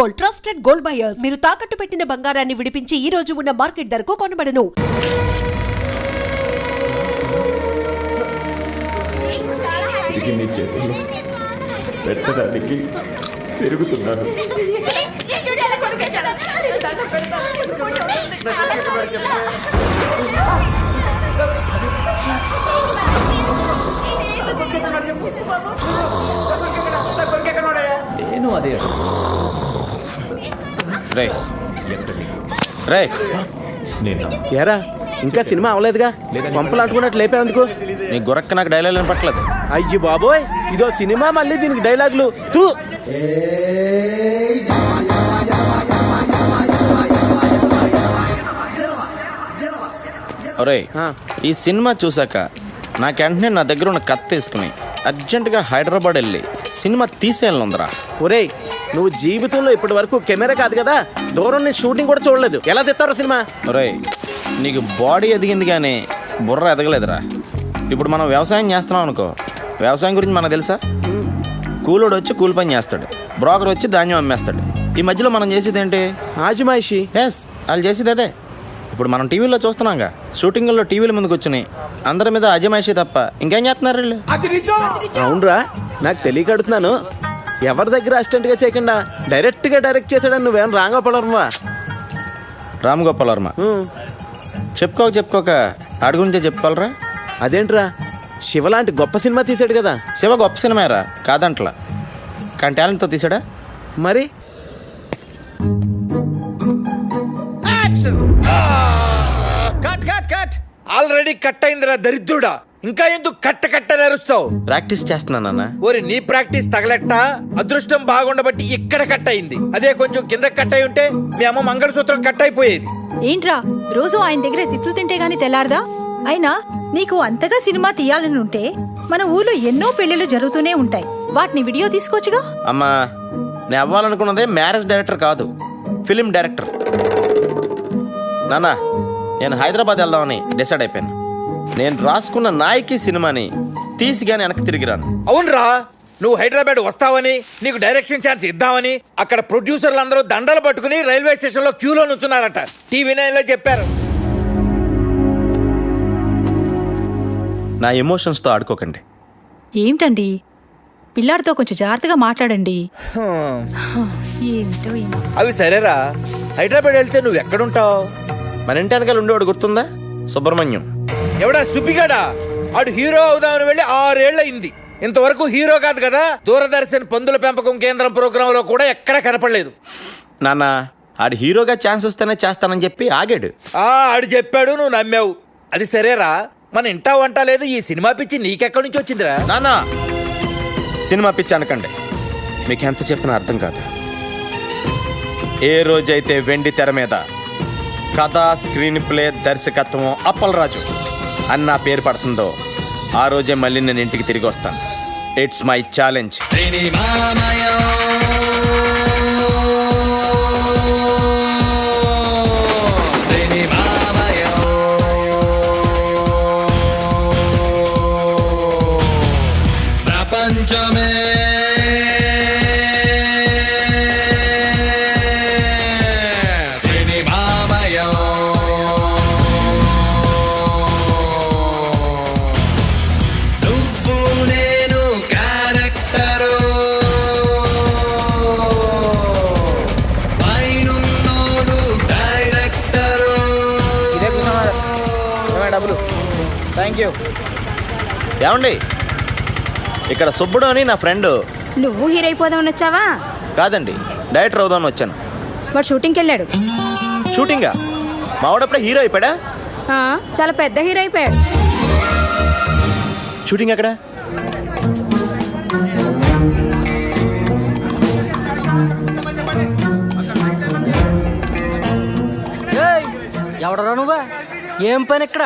Gold, trusted gold buyers. మీరు తాకట్టు పెట్టిన బంగారాన్ని విడిపించి ఈ రోజు ఉన్న మార్కెట్ ధరకు కొనబడను. నీ చేతుల్లో పెట్టడానికి పెరుగుతున్నాను. నేను అదే ఏరా ఇంకా సినిమా అవలేదుగా, పంపలు అంటుకున్నట్టు లేపేందుకు? నీ గురక్క నాకు డైలాగ్ వినపట్లేదు. అయ్యి బాబోయ్, ఇదో సినిమా మళ్ళీ దీనికి డైలాగులు తూ. ఒరేయ్, ఈ సినిమా చూసాక నాకు వెంటనే నా దగ్గర ఉన్న కత్తి తీసుకుని అర్జెంటుగా హైదరాబాద్ వెళ్ళి సినిమా తీసేయాలందరా. ఒరేయ్, నువ్వు జీవితంలో ఇప్పటి వరకు కెమెరా కాదు కదా, దూరం నుంచి షూటింగ్ కూడా చూడలేదు, ఎలా తెస్తారో సినిమా? ఒరేయ్, నీకు బాడీ ఎదిగింది కానీ బుర్ర ఎదగలేదురా. ఇప్పుడు మనం వ్యవసాయం చేస్తున్నాం అనుకో, వ్యవసాయం గురించి మనకు తెలుసా? కూలోడు వచ్చి కూలి పని చేస్తాడు, బ్రోకర్ వచ్చి ధాన్యం అమ్మేస్తాడు. ఈ మధ్యలో మనం చేసేది ఏంటి? ఆజిమాయిషి. ఎస్, వాళ్ళు చేసేది అదే. ఇప్పుడు మనం టీవీలో చూస్తున్నాంగా, షూటింగ్లో టీవీల ముందుకు వచ్చి అందరి మీద అజమాయిషి తప్ప ఇంకేం చేస్తున్నారు వీళ్ళు? అవునరా, నాకు తెలియక అడుగుతున్నాను. ఎవరి దగ్గర అసిస్టెంట్గా చేయకుండా డైరెక్ట్గా డైరెక్ట్ చేశాడని నువ్వేం రాంగోపాలవర్మా? రామ్ గోపాల్ వర్మ. చెప్పుకోక ఆడి గురించే చెప్పుకోవాలరా. అదేంట్రా, శివ లాంటి గొప్ప సినిమా తీసాడు కదా. శివ గొప్ప సినిమారా, కాదంట్లా, కానీ టాలెంట్తో తీసాడా. మరి ఆల్రెడీ కట్ అయిందిరా దరిద్రుడా, ఇంకా ఎందుకు కట్ట నరుస్తావు? ప్రాక్టీస్ చేస్తున్నానన్నా. ఓరి నీ ప్రాక్టీస్ తగలెట్ట, అదృష్టం బాగుండబట్టి ఇక్కడ కట్ అయింది. అదే కొంచెం కింద కట్ అయి ఉంటే మీ అమ్మ మంగళసూత్రం కట్ అయిపోయేది. ఏంట్రా రోజు ఆయన దగ్గర తిట్లు తింటే గాని తెల్లారదా? అయినా నీకు అంతగా సినిమా తీయాలని ఉంటే మన ఊర్లో ఎన్నో పెళ్లిళ్ళు జరుగుతూనే ఉంటాయి, వాటిని వీడియో తీసుకోవచ్చుగా. అమ్మా, నేను అవ్వాలనుకున్నదే మ్యారేజ్ డైరెక్టర్ కాదు, ఫిలిం డైరెక్టర్. నాన్న, నేను హైదరాబాద్ వెళ్దామని డిసైడ్ అయిపోయాను. నేను రాసుకున్న నాయకి సినిమాని తీసి గాని వెనక్కి తిరిగిరాను. అవునరా, నువ్వు హైదరాబాద్ వస్తావని, నీకు డైరెక్షన్ ఛాన్స్ ఇద్దామని అక్కడ ప్రొడ్యూసర్లు అందరూ దండలు పట్టుకుని రైల్వే స్టేషన్ లో క్యూలో నుంచున్నారట. టీవీ 9లో చెప్పారు. నా ఎమోషన్స్తో ఆడుకోకండి. ఏంటండి, పిల్లాడితో కొంచెం జాగ్రత్తగా మాట్లాడండి. ఏంటో అవి సరేరా, హైదరాబాద్ వెళ్తే నువ్వు ఎక్కడుంటావు? మన ఇంటి వెనకాల ఉండేవాడు గుర్తుందా? సుబ్రహ్మణ్యం. ఎవడా సుబ్బిగాడా? ఆడు హీరో అవుదామని వెళ్ళి 6 ఏళ్ళు అయింది. ఇంతవరకు హీరో కాదు కదా. దూరదర్శన్ పందుల పెంపకం కేంద్రం ప్రోగ్రామ్ లో కూడా ఎక్కడ కనపడలేదు. నాన్న, ఆడు హీరోగా ఛాన్స్ వస్తేనే చేస్తానని చెప్పి ఆగాడు. ఆడు చెప్పాడు, నువ్వు నమ్మావు. అది సరేరా, మన ఇంటా వంట లేదు, ఈ సినిమా పిచ్చి నీకెక్కడి నుంచి వచ్చిందిరా? నాన్న, సినిమా పిచ్చి అనకండి, మీకు ఎంత చెప్పినా అర్థం కాదు. ఏ రోజైతే వెండి తెర మీద కథ, స్క్రీన్ ప్లే, దర్శకత్వం అప్పలరాజు అని నా పేరు పడుతుందో ఆ రోజే మళ్ళీ నేను ఇంటికి తిరిగి వస్తాను. It's my challenge. ప్రపంచమే ఏమండి, ఇక్కడ సుబ్బుడు అని నా ఫ్రెండ్. నువ్వు హీరో అయిపోదామని వచ్చావా? కాదండి, డైరెక్టర్ అవుదామని వచ్చాను. వాడు షూటింగ్కి వెళ్ళాడు. షూటింగా? మావాడప్పుడే హీరో అయిపోయాడా? చాలా పెద్ద హీరో అయిపోయాడు. షూటింగ్ ఎక్కడ? ఎవడరా నువ్వా? ఏం పని ఇక్కడ?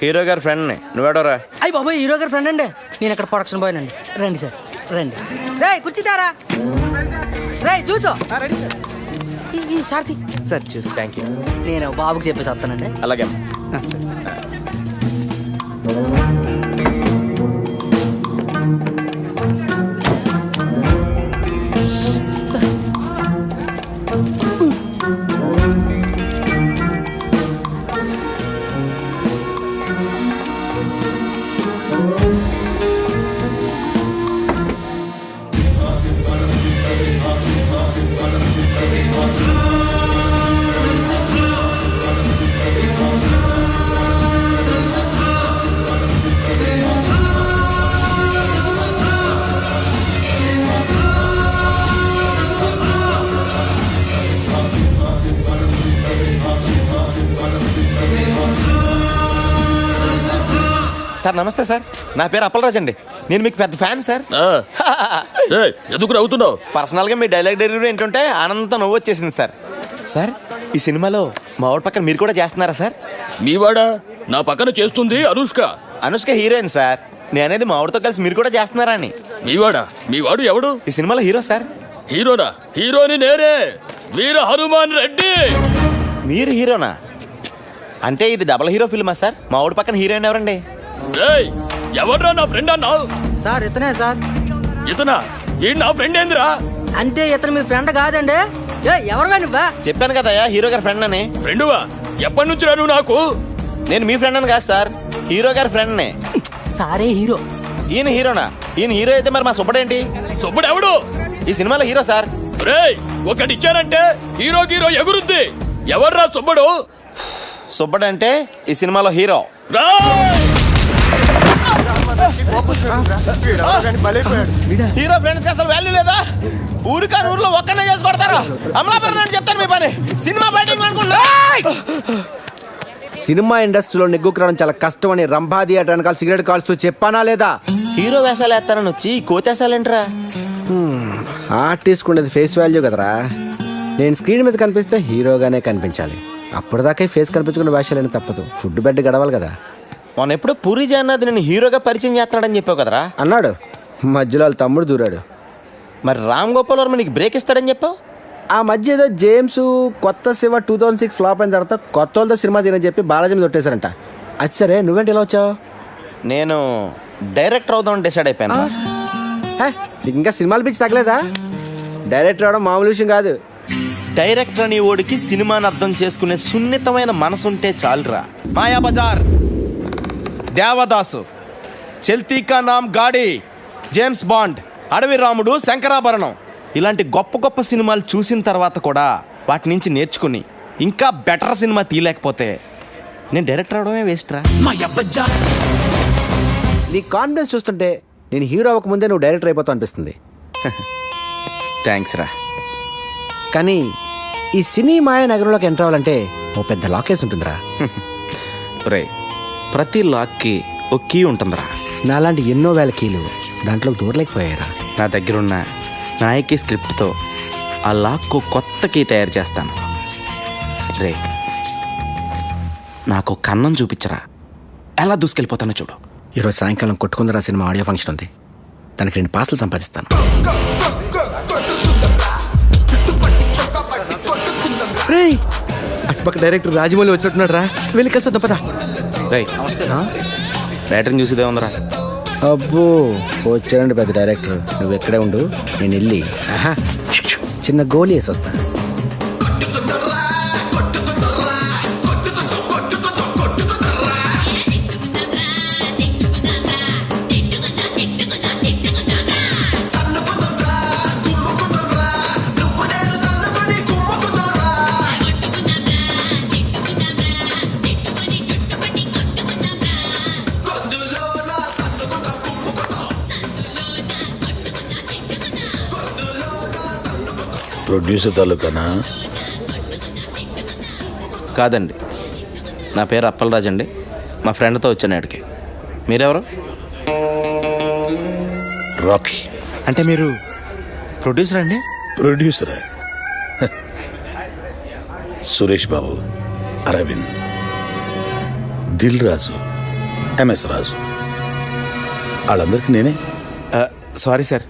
హీరో గారి ఫ్రెండ్ని. నువ్వెవడరా? అయ్యి బాబు, హీరో గారి ఫ్రెండ్ అండి. నేను ఇక్కడ ప్రొడక్షన్ బాయ్ అండి. రండి సార్, రండి. రే కూర్చుతారా? రే చూసో ఈ సార్కి. సార్ చూసి థ్యాంక్ యూ. నేను బాబుకి చెప్పేసి వస్తానండి. అలాగే. సార్ నమస్తే సార్, నా పేరు అప్పలరాజ్ అండి. నేను మీకు పెద్ద ఫ్యాన్ సార్. ఎందుకు నవ్వుతున్నావు? పర్సనల్గా మీ డైలాగ్ డెలివరీ ఏంటంటే ఆనందంతో నవ్వు వచ్చేసింది సార్. సార్ ఈ సినిమాలో మా ఊరి పక్కన మీరు కూడా చేస్తున్నారా సార్? మీవాడా? నా పక్కన చేస్తుంది అనుష్క. Anushka heroine sir. నేనేది మా ఊరితో కలిసి మీరు కూడా చేస్తున్నారా అని. మీవాడా? మీవాడు ఎవడు? ఈ సినిమాలో హీరో సార్. హీరోనా? హీరోని నేనే, వీర హనుమాన్ రెడ్డి. మీరు హీరోనా? అంటే ఇది డబుల్ హీరో ఫిల్మా సార్? మా ఊడి పక్కన హీరోయిన్ ఎవరండి? ఎవడ్రా నా ఫ్రెండ్ అన్నావు? సార్ ఇతనే సార్. ఇతనా? ఈ నా ఫ్రెండ్ ఏందిరా? అంటే ఇతను మీ ఫ్రెండ్ కాదండి. ఎవరు నువ్వా? చెప్పాను కదయ్యా హీరో గారి ఫ్రెండ్ అని. ఫ్రెండువా? ఎప్పటి నుంచి నువ్వు నాకు? నేను మీ ఫ్రెండ్ అని కాదు సార్, హీరో గారి ఫ్రెండ్నే. సారే హీరో. ఈయన హీరోనా? ఈయన హీరో అయితే మరి మా సుబ్బడేంటి? సుబ్బడు ఎవడు? ఈ సినిమాలో హీరో సార్. రేయ్, ఒకటి ఇచ్చానంటే హీరో హీరో ఎగురుద్ది. ఎవర్రా సుబ్బడు? సుబ్బడు అంటే ఈ సినిమాలో హీరో. హీరో ఫ్రెండ్స్ కి అసలు వాల్యూ లేదా? ఊరికాని ఊర్లో ఒక్కనే చేసి కొడతారు. అమలాపురం అని చెప్తాను మీ పని. సినిమా బయటింగ్ అనుకున్నా. సినిమా ఇండస్ట్రీలో నెగ్గుకురావడం చాలా కష్టం అని రంభా థియేటర్ వెనకాల సిగరెట్ కాల్స్తూ చెప్పానా లేదా? హీరో వేషాలు వేస్తారని వచ్చి కోతేసాలేంట్రా? ఆర్టిస్ట్ ఉండేది ఫేస్ వాల్యూ కదరా. నేను స్క్రీన్ మీద కనిపిస్తే హీరోగానే కనిపించాలి. అప్పటిదాకా ఫేస్ కనిపించుకున్న వేషాలని తప్పదు. ఫుడ్ బెడ్ గడవాలి కదా. మొన్న ఎప్పుడు పూరి జగన్నాథ్ నేను హీరోగా పరిచయం చేస్తున్నాడని చెప్పావు కదరా? అన్నాడు. మధ్యలో వాళ్ళ తమ్ముడు దూరాడు. మరి రామ్ గోపాల్ వర్మ నీకు బ్రేక్ ఇస్తాడని చెప్పావు. ఆ మధ్య ఏదో జేమ్స్ కొత్త శివ 2006 ఫ్లాప్ అయిన తర్వాత కొత్త వాళ్ళతో సినిమా తీరని చెప్పి బాలాజీ మీద కొట్టేశారంట. అది సరే, నువ్వేంటి ఇలా వచ్చావు? నేను డైరెక్టర్ అవుదామని డిసైడ్ అయిపోయాను. నీకు ఇంకా సినిమాలు పిచ్చి తగ్గలేదా? డైరెక్టర్ అవడం మామూలు విషయం కాదు. డైరెక్టర్ అని ఓడికి సినిమాని అర్థం చేసుకునే సున్నితమైన మనసుంటే చాలురా. మాయా బజార్, దేవదాసు, చల్తీ కా నామ్ గాడి, జేమ్స్ బాండ్, అడవి రాముడు, శంకరాభరణం ఇలాంటి గొప్ప గొప్ప సినిమాలు చూసిన తర్వాత కూడా వాటి నుంచి నేర్చుకుని ఇంకా బెటర్ సినిమా తీయలేకపోతే నేను డైరెక్టర్ అవడమే వేస్ట్ రా. నీ కాన్ఫిడెన్స్ చూస్తుంటే నేను హీరో అవ్వకముందే నువ్వు డైరెక్టర్ అయిపోతావు అనిపిస్తుంది. థ్యాంక్స్ రా. కానీ ఈ సినీ మాయ నగరంలోకి ఎంటర్ అవ్వాలంటే ఓ పెద్ద లాకేస్ ఉంటుందిరా. రే, ప్రతి లాక్కి ఒక కీ ఉంటుందిరా. నాలాంటి ఎన్నో వేల కీలు దాంట్లో దూరలేకపోయారా. నా దగ్గరున్న నాయకి స్క్రిప్ట్తో ఆ లాక్కు కొత్త కీ తయారు చేస్తాను. రే, నాకు కన్నం చూపించరా, ఎలా దూసుకెళ్ళిపోతానో చూడు. ఈరోజు సాయంకాలం కొట్టుకుందరా సినిమా ఆడియో ఫంక్షన్ ఉంది. దానికి 2 పార్సలు సంపాదిస్తాను. అటుపక్క డైరెక్టర్ రాజమౌళి వచ్చినట్టున్నాడు రా. వెళ్ళి కలిసి వద్దాం పదా. రే, బ్యాటరీని చూసేదే ఉందరా. అబ్బో, వచ్చాడండి పెద్ద డైరెక్టర్. నువ్వు ఎక్కడే ఉండు, నేను వెళ్ళి చిన్న గోలీ వేసి వస్తా. ప్రొడ్యూసర్ తాలూకానా? కాదండి, నా పేరు అప్పలరాజ్ అండి. మా ఫ్రెండ్తో వచ్చాను ఇక్కడికి. మీరెవరు? రాకీ. అంటే మీరు ప్రొడ్యూసర్ అండి? ప్రొడ్యూసరా? సురేష్ బాబు, అరవింద్, దిల్ రాజు, ఎంఎస్ రాజు, వాళ్ళందరికీ నేనే. సారీ సార్,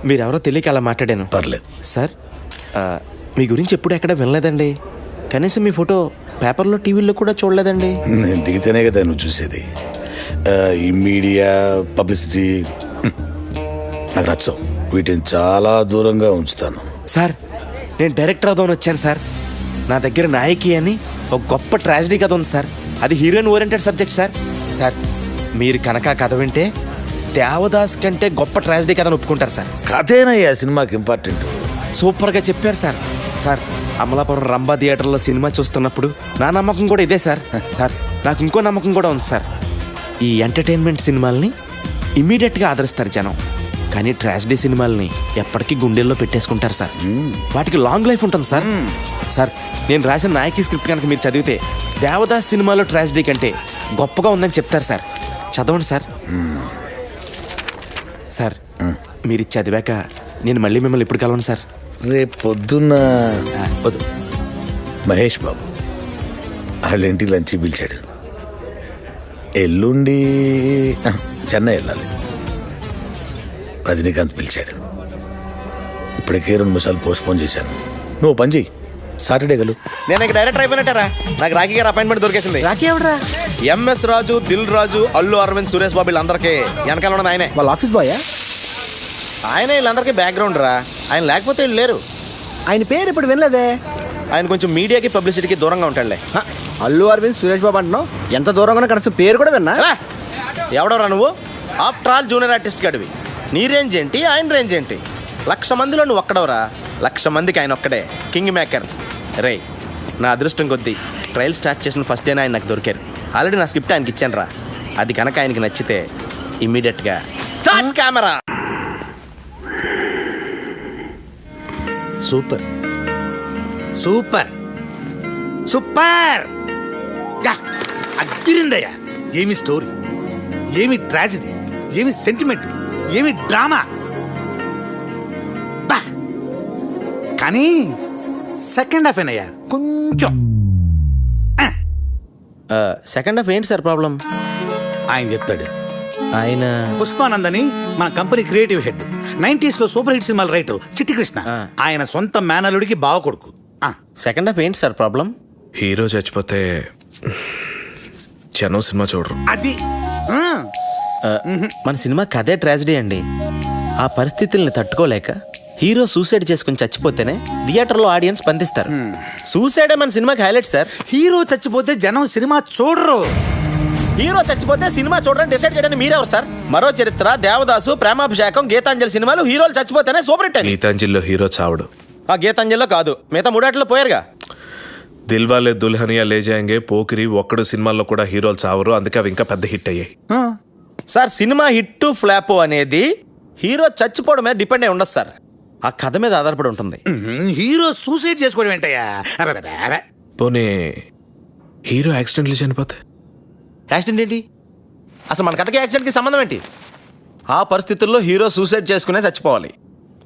మీరెవరో తెలియక అలా మాట్లాడాను. పర్లేదు సార్, మీ గురించి ఎప్పుడు ఎక్కడ వినలేదండి. కనీసం మీ ఫోటో పేపర్లో టీవీలో కూడా చూడలేదండి. నేను దిగితేనే కదా నువ్వు చూసేది. ఈ మీడియా పబ్లిసిటీ నాకు నచ్చవు. వీటిని చాలా దూరంగా ఉంచుతాను. సార్, నేను డైరెక్టర్ అవుదామని వచ్చాను సార్. నా దగ్గర నాయకి అని ఒక గొప్ప ట్రాజడీ కథ ఉంది సార్. అది heroine oriented subject sir. Sir, మీరు కనుక కథ వింటే దేవదాస్ కంటే గొప్ప ట్రాజడీ కథను ఒప్పుకుంటారు సార్. కథేనయ్యా సినిమాకి ఇంపార్టెంట్. సూపర్గా చెప్పారు సార్. సార్, అమలాపురం రంభా థియేటర్లో సినిమా చూస్తున్నప్పుడు నా నమ్మకం కూడా ఇదే సార్. సార్, నాకు ఇంకో నమ్మకం కూడా ఉంది సార్. ఈ ఎంటర్టైన్మెంట్ సినిమాల్ని ఇమీడియట్గా ఆదరిస్తారు జనం, కానీ ట్రాజడీ సినిమాల్ని ఎప్పటికీ గుండెల్లో పెట్టేసుకుంటారు సార్. వాటికి లాంగ్ లైఫ్ ఉంటుంది సార్. సార్, నేను రాసిన నాయకి స్క్రిప్ట్ కనుక మీరు చదివితే దేవదాస్ సినిమాలో ట్రాజడీ కంటే గొప్పగా ఉందని చెప్తారు సార్. చదవండి సార్. సార్ మీరు చదివాక నేను మళ్ళీ మిమ్మల్ని ఎప్పుడు కలవను సార్. రేపు పొద్దున్న వద్దు. మహేష్ బాబు వాళ్ళ ఇంటికి లంచ్ పిలిచాడు. ఎల్లుండి చెన్నై వెళ్ళాలి. రజనీకాంత్ పిలిచాడు. ఇప్పటికే 2 నిమిషాలు పోస్ట్పోన్ చేశాను. నువ్వు పని చెయ్యి, సాటర్డే గలు. నేను ఇక డైరెక్ట్ అయిపోయినట్టారా? నాకు రాఖీ గారు అపాయింట్మెంట్ దొరికేసింది. రాకీ ఎవడరా? ఎంఎస్ రాజు, దిల్ రాజు, అల్లు అరవింద్, సురేష్ బాబు వీళ్ళందరికీ వెనకాల ఉన్నది ఆయనే. వాళ్ళ ఆఫీస్ బాయా? ఆయనే వీళ్ళందరికీ బ్యాక్గ్రౌండ్ రా. ఆయన లేకపోతే వీళ్ళు లేరు. ఆయన పేరు ఇప్పుడు వినలేదే. ఆయన కొంచెం మీడియాకి పబ్లిసిటీకి దూరంగా ఉంటాడులే. అల్లు అరవింద్, సురేష్ బాబు అంటున్నావు. ఎంత దూరంగా కనీసం పేరు కూడా విన్నా. ఎవడరా నువ్వు? ఆఫ్టర్ ఆల్ జూనియర్ ఆర్టిస్ట్ గడివి. నీ రేంజ్ ఏంటి, ఆయన రేంజ్ ఏంటి? 1,00,000 మందిలో నువ్వు ఒక్కడవరా. 1,00,000 మందికి ఆయన ఒక్కడే కింగ్ మేకర్. రే, నా అదృష్టం కొద్దీ ట్రయల్ స్టార్ట్ చేసిన ఫస్ట్ డేనే ఆయన నాకు దొరికారు. ఆల్రెడీ నా స్క్రిప్ట్ ఆయనకి ఇచ్చాను రా. అది కనుక ఆయనకి నచ్చితే ఇమ్మీడియట్గా start camera. Super super super. అదిరిందయ్యా. ఏమి స్టోరీ, ఏమి ట్రాజడీ, ఏమి సెంటిమెంట్, ఏమి డ్రామా. కానీ సెకండ్ హాఫ్ ఏనయ్యా కొంచెం. సెకండ్ హాఫ్ ఏంటి సార్ ప్రాబ్లం? ఆయన చెప్తాడు. ఆయన పుష్పానంద్ అని మన కంపెనీ క్రియేటివ్ హెడ్, 90s లో సూపర్ హిట్ సినిమాల రైటర్ చిట్టి కృష్ణ. ఆయన సొంత మేనలుడికి బావ కొడుకు. సెకండ్ హాఫ్ ఏంటి సార్ ప్రాబ్లం? హీరో చచ్చిపోతే జనం సినిమా చూడరు. అది మన సినిమా కథే ట్రాజడీ అండి. ఆ పరిస్థితుల్ని తట్టుకోలేక హీరో సూసైడ్ చేసుకుని చచ్చిపోతేనే థియేటర్లో ఆడియన్స్ స్పందిస్తారు. సూసైడే మన సినిమాకి హైలైట్ సార్. హీరో చచ్చిపోతే జనం సినిమా చూడరు. హీరో చచ్చిపోతే సినిమా చూడడానికి డిసైడ్ చేయడానికి మీరెవరు సార్? మరో చరిత్ర, దేవదాసు, ప్రేమాభిషేకం, గీతాంజలి సినిమాలు హీరోలు చచ్చిపోతేనే సూపర్ హిట్. గీతాంజలిలో హీరో చావడు. ఆ గీతాంజలిలో కాదు, మిగతా 3 పోయారుగా. దిల్వాలే దుల్హనియా లే జాయేంగే, పోకిరి, ఒక్కడు సినిమాల్లో కూడా హీరోలు చావరు. అందుకే అవి ఇంకా పెద్ద హిట్ అయ్యాయి. సార్ సినిమా హిట్ ఫ్లాప్ అనేది హీరో చచ్చిపోవడం మీద డిపెండ్ అయి ఉండదు సార్. ఆ కథ మీద ఆధారపడి ఉంటుంది. హీరో సూసైడ్ చేసుకోవడం ఏంటయ్యా? పోనీ హీరో యాక్సిడెంట్లు చనిపోతే? యాక్సిడెంట్ ఏంటి? అసలు మన కథకి యాక్సిడెంట్కి సంబంధం ఏంటి? ఆ పరిస్థితుల్లో హీరో సూసైడ్ చేసుకునే చచ్చిపోవాలి.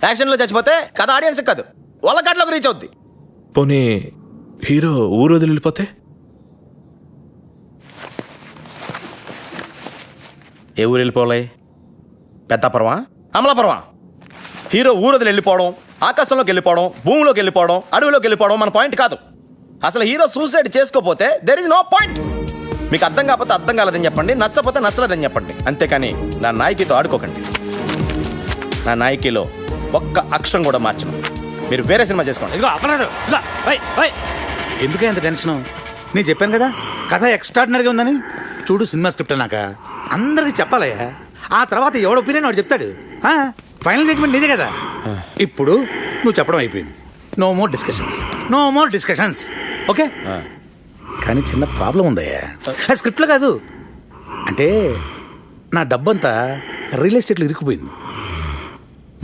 యాక్సిడెంట్లో చచ్చిపోతే కథ ఆడియన్స్కి కాదు, వాళ్ళ కథలోకి రీచ్ అవుద్ది. పోనీ హీరో ఊరు వదిలి వెళ్ళిపోతే? ఏ ఊరు వెళ్ళిపోవాలి? పెద్దాపురమా, అమలాపురమా? హీరో ఊరు వదిలి వెళ్ళిపోవడం, ఆకాశంలోకి వెళ్ళిపోవడం, భూమిలోకి వెళ్ళిపోవడం, అడవిలోకి వెళ్ళిపోవడం మన పాయింట్ కాదు. అసలు హీరో సూసైడ్ చేసుకోపోతే దెర్ ఇస్ నో పాయింట్. మీకు అర్థం కాకపోతే అర్థం కాలేదని చెప్పండి, నచ్చకపోతే నచ్చలేదని చెప్పండి. అంతేకాని నా నాయకితో ఆడుకోకండి. నా నాయకిలో ఒక్క అక్షరం కూడా మార్చను. మీరు వేరే సినిమా చేసుకోండి. ఇదిగో అపరాధం. ఎందుకే అంత టెన్షన్? నేను చెప్పాను కదా కథ ఎక్స్ట్రాడినరీగా ఉందని. చూడు సినిమా స్క్రిప్ట్ అన్నాక అందరికి చెప్పాలయ్యా. ఆ తర్వాత ఎవడ ఒపీనియన్ వాడు చెప్తాడు. ఫైనల్ జడ్జ్మెంట్ నీదే కదా. ఇప్పుడు నువ్వు చెప్పడం అయిపోయింది. No more discussions, no more discussions. Okay? కానీ చిన్న ప్రాబ్లం ఉందయ్యా. స్క్రిప్ట్లో కాదు, అంటే నా డబ్బంతా రియల్ ఎస్టేట్లో ఇరుక్కుపోయింది.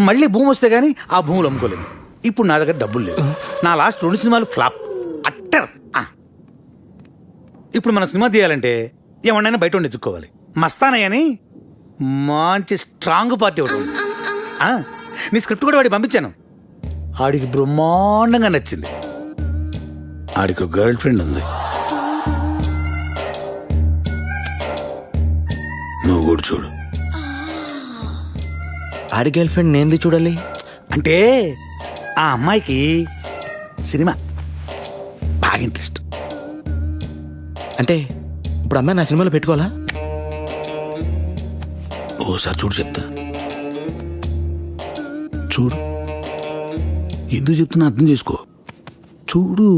మళ్ళీ భూమి వస్తే కానీ ఆ భూములు అమ్ముకోలేదు. ఇప్పుడు నా దగ్గర డబ్బులు లేవు. నా లాస్ట్ 2 సినిమాలు ఫ్లాప్, అట్టర్. ఇప్పుడు మన సినిమా తీయాలంటే ఏమన్నా బయట ఉండి ఎత్తుక్కోవాలి. మస్తానయ్య అని మంచి స్ట్రాంగ్ పార్టీ ఒకటి ఉంది. నీ స్క్రిప్ట్ కూడా వాడికి పంపించాను. ఆడికి బ్రహ్మాండంగా నచ్చింది. ఆడికి గర్ల్ ఫ్రెండ్ ఉంది. నువ్వు కూడా చూడు. ఆడి గర్ల్ ఫ్రెండ్ నేంది చూడాలి అంటే ఆ అమ్మాయికి సినిమా బాగా ఇంట్రెస్ట్. అంటే ఇప్పుడు అమ్మాయి నా సినిమాలో పెట్టుకోవాలా? ఓసారి చూడు, చెప్తా. చూడు, ఎందుకు చెప్తున్నా అర్థం చేసుకో. చూడు.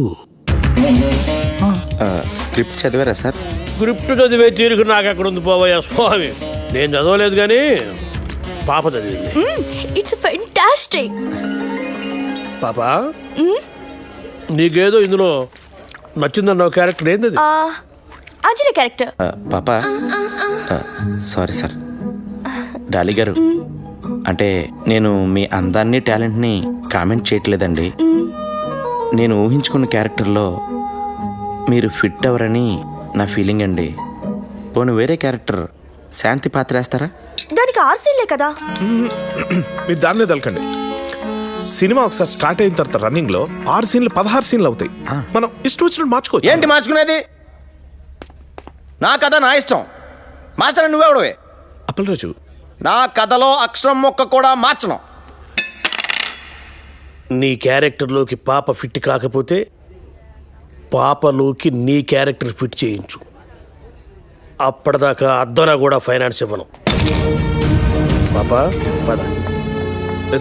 స్క్రిప్ట్ చదివారా సార్? స్క్రిప్ట్ చదివే తీరుకు నాకు ఎక్కడ ఉంది పోవయ్యా స్వామి. నేను చదవలేదు కానీ పాప చదివింది. It's fantastic. పాప, నీకేదో ఇందులో నచ్చిందన్న క్యారెక్టర్ ఏంది? అంజలి క్యారెక్టర్. పాప, సారీ సార్. డాలి గారు, అంటే నేను మీ అందాన్ని, టాలెంట్ని కామెంట్ చేయట్లేదండి. నేను ఊహించుకున్న క్యారెక్టర్లో మీరు ఫిట్ అవ్వరని నా ఫీలింగ్ అండి. పోనీ వేరే క్యారెక్టర్ శాంతి పాత్ర వేస్తారా? దానికి ఆర్సీలే కదా. మీరు దాని మీద వెళ్ళకండి. సినిమా ఒకసారి స్టార్ట్ అయిన తర్వాత రన్నింగ్ లో 6 సీన్లు 16 సీన్లు అవుతాయి. మనం ఇష్టం వచ్చినట్టు మార్చుకోవచ్చు. ఏంటి మార్చుకునేది? నా కథ నా ఇష్టం. మార్చడం నువ్వెవడవే? అప్పలరాజు, నా కథలో అక్షరం మొక్క కూడా మార్చను. నీ క్యారెక్టర్లోకి పాప ఫిట్ కాకపోతే పాపలోకి నీ క్యారెక్టర్ ఫిట్ చేయించు. అప్పటిదాకా అద్దరా కూడా ఫైనాన్స్ ఇవ్వను. పాప పద.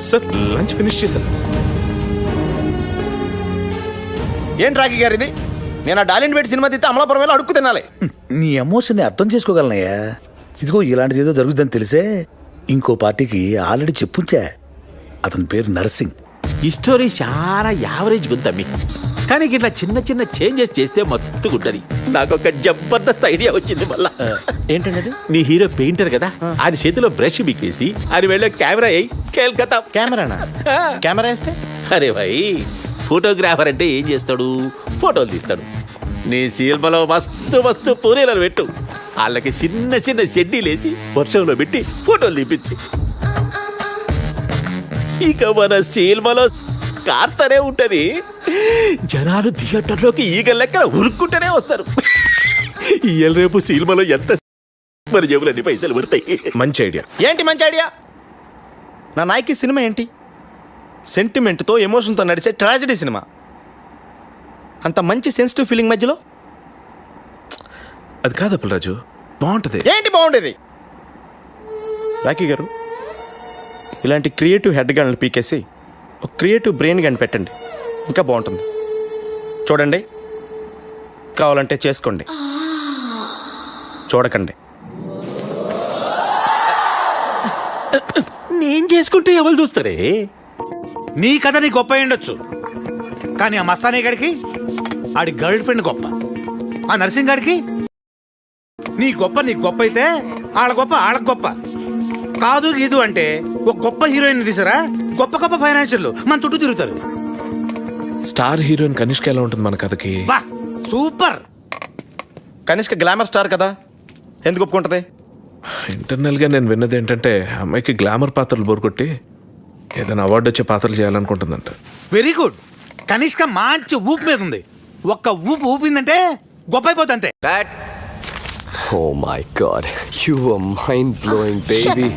సార్ లంచ్ ఫినిష్ చేశాను. ఏంటి రాఖీ గారు ఇది? నేను ఆ డాలిన్ పెట్టి సినిమా తీస్తే అమలాపురం వెళ్ళి అడుక్కు తినాలి. నీ ఎమోషన్ని అర్థం చేసుకోగలనయ్యా. ఇదిగో ఇలాంటిది ఏదో జరుగుతుందని తెలిసే ఇంకో పార్టీకి ఆల్రెడీ చెప్పుంచా. అతని పేరు నర్సింగ్. ఈ స్టోరీ చాలా యావరేజ్ గుంతమ్మి, కానీ ఇట్లా చిన్న చిన్న చేంజెస్ చేస్తే మస్తుగా ఉంటుంది. నాకు ఒక జబర్దస్త్ ఐడియా వచ్చింది. మళ్ళా ఏంటంటే నీ హీరో పెయింటర్ కదా, ఆయన చేతిలో బ్రష్ బిక్కేసి ఆయన వెళ్ళే కెమెరా అయ్యి కేల్కతా. కెమెరానా? కెమెరా వేస్తే అరే భాయ్, ఫోటోగ్రాఫర్ అంటే ఏం చేస్తాడు? ఫోటోలు తీస్తాడు. నీ సినిమాలో మస్తు మస్తు పూరీలను పెట్టు, వాళ్ళకి చిన్న చిన్న షెడ్డీలేసి వర్షంలో పెట్టి ఫోటోలు తీపించు. ఇక మన సినిమాలో కార్తనే ఉంటది. జనాలు థియేటర్లోకి ఈగ లెక్కన ఉరుక్కుంటూనే వస్తారు. ఇవాళ రేపు సినిమాలో ఎంత మరి జేబులన్నీ పైసలు పడతాయి. మంచి ఐడియా. ఏంటి మంచి ఐడియా? నా నాయకి సినిమా ఏంటి? సెంటిమెంట్తో ఎమోషన్తో నడిచే ట్రాజెడీ సినిమా. అంత మంచి సెన్సిటివ్ ఫీలింగ్ మధ్యలో అది కాదు అప్పలరాజు, బాగుంటది. ఏంటి బాగుండేది? రాఖీ గారు, ఇలాంటి క్రియేటివ్ హెడ్ గన్లు పీకేసి ఒక క్రియేటివ్ బ్రెయిన్ గన్ పెట్టండి, ఇంకా బాగుంటుంది. చూడండి, కావాలంటే చేసుకోండి, చూడకండి. నేను చేసుకుంటే ఎవరు చూస్తారే? నీ కథ నీ గొప్ప ఉండొచ్చు, కానీ ఆ మస్తానీ గడికి ఆడి గర్ల్ ఫ్రెండ్ గొప్ప. ఆ నర్సింగ్ గాడికి నీ గొప్ప అయితే ఆడ గొప్ప ఆడకు గొప్ప కాదు. గీదు అంటే ఒక గొప్ప హీరోయిన్ తీసారా, గొప్ప గొప్ప ఫైనాన్షియల్ మన చుట్టూ తిరుగుతారు. స్టార్ హీరోయిన్ కనిష్క ఎలా ఉంటుంది మన కథకి? బా సూపర్. కనిష్క గ్లామర్ స్టార్ కదా, ఎందుకు ఒప్పుకుంటది? ఇంటర్నల్ గా నేను విన్నది ఏంటంటే అమ్మాయికి గ్లామర్ పాత్రలు బోరుకొట్టి ఏదైనా అవార్డు వచ్చే పాత్రలు చేయాలనుకుంటుందంట. Very good. కనిష్క మంచి ఊపు మీద ఉంది. ఒక్క ఊపు ఊపిందంటే గొప్ప అయిపోతుంది అంతే. Oh my god, you were mind-blowing, baby.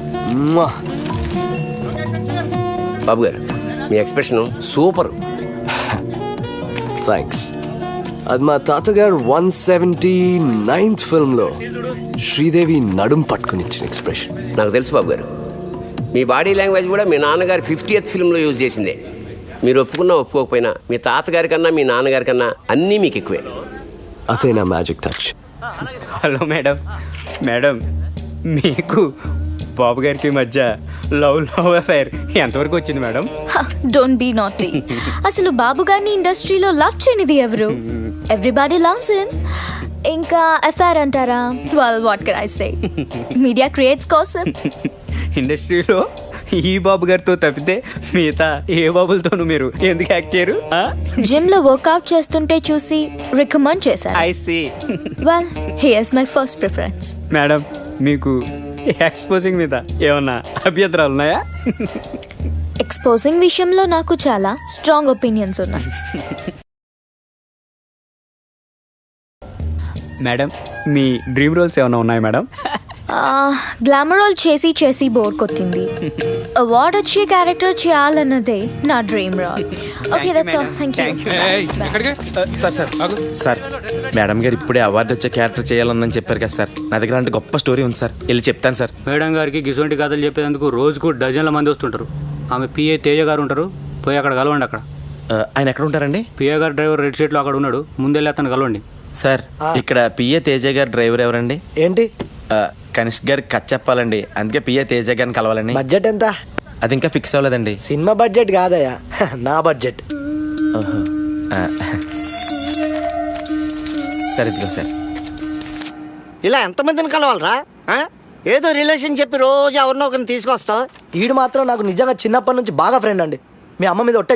బాబు గారు, మీ ఎక్స్ప్రెషన్ సూపర్. థ్యాంక్స్. అది మా తాతగారు 179th ఫిల్మ్లో శ్రీదేవి నడుం పట్టుకుని ఇచ్చిన ఎక్స్ప్రెషన్. నాకు తెలుసు బాబు గారు, మీ బాడీ లాంగ్వేజ్ కూడా మీ నాన్నగారి 50th ఫిల్మ్లో యూజ్ చేసిందే. మీరు ఒప్పుకున్నా ఒప్పుకోకపోయినా మీ తాతగారి కన్నా మీ నాన్నగారి కన్నా అన్నీ మీకు ఎక్కువే. అదే నా magic touch. Hello madam. Madam, మీకు బాబు గారికి మధ్య లవ్ అఫైర్ ఎంతవరకు వచ్చింది మేడం? Don't be naughty. అసలు బాబు గారిని ఇండస్ట్రీలో లవ్ చేయనిది ఎవరు? Everybody loves him. ఇంకా అఫైర్ అంటారా? Well what can I say, media creates gossip. ఇండస్ట్రీలో ఈ బాబు గారితో తప్పితే మిగతా ఏ బాబులతోనూ మీరు ఎందుకు యాక్ట్ చేయరు? జిమ్ లో వర్కౌట్ చేస్తుంటే చూసి రికమెండ్ చేశారు. I see. Well here's my first preference. Madam, మీకు ఎక్స్పోజింగ్ మీద ఏమన్నా అభ్యంతరాలు ఉన్నాయా? ఎక్స్పోజింగ్ విషయంలో నాకు చాలా స్ట్రాంగ్ ఒపీనియన్స్ ఉన్నాయి. మేడం, మీ డ్రీమ్ రోల్స్ ఏమైనా ఉన్నాయి మేడం? గ్లామర్ రోల్ చేసి చేసి బోర్ కొట్టింది. అవార్డ్ వచ్చే క్యారెక్టర్ చేయాలన్నదే నా dream role. Okay, that's all. Thank you. Sir, madam గారు ఇప్పుడే అవార్డు వచ్చే క్యారెక్టర్ చేయాలని చెప్పారు కదా సార్. నా దగ్గర అంటే గొప్ప స్టోరీ ఉంది సార్, వెళ్ళి చెప్తాను సార్. మేడం గారికి గిసొంటి కథలు చెప్పేందుకు రోజుకు డజన్ల మంది వస్తుంటారు. ఆమె పిఏ తేజ గారు ఉంటారు, పోయి అక్కడ కలవండి. అక్కడ ఆయన ఎక్కడ ఉంటారండి? పిఏ గారు డ్రైవర్ రెడ్ షీట్లో అక్కడ ఉన్నాడు, ముందెళ్ళి అతను కలవండి. సార్, ఇక్కడ పిఏ తేజ గారు డ్రైవర్ ఎవరండి? ఏంటి? కనిష్క్ గారికి కథ చెప్పాలండి, అందుకే పిఏ తేజ గారిని కలవాలండి. బడ్జెట్ ఎంత? అది ఇంకా ఫిక్స్ అవ్వలేదండి. సినిమా బడ్జెట్ కాదయ్యా, నా బడ్జెట్. సరే, ఇదిగో సార్. ఇలా ఎంతమందిని కలవాలరా? ఏదో రిలేషన్ చెప్పి రోజు ఎవరినో ఒకరిని తీసుకొస్తావు. ఈడు మాత్రం నాకు నిజంగా చిన్నప్పటి నుంచి బాగా ఫ్రెండ్ అండి. మీ అమ్మ మీద ఒట్టే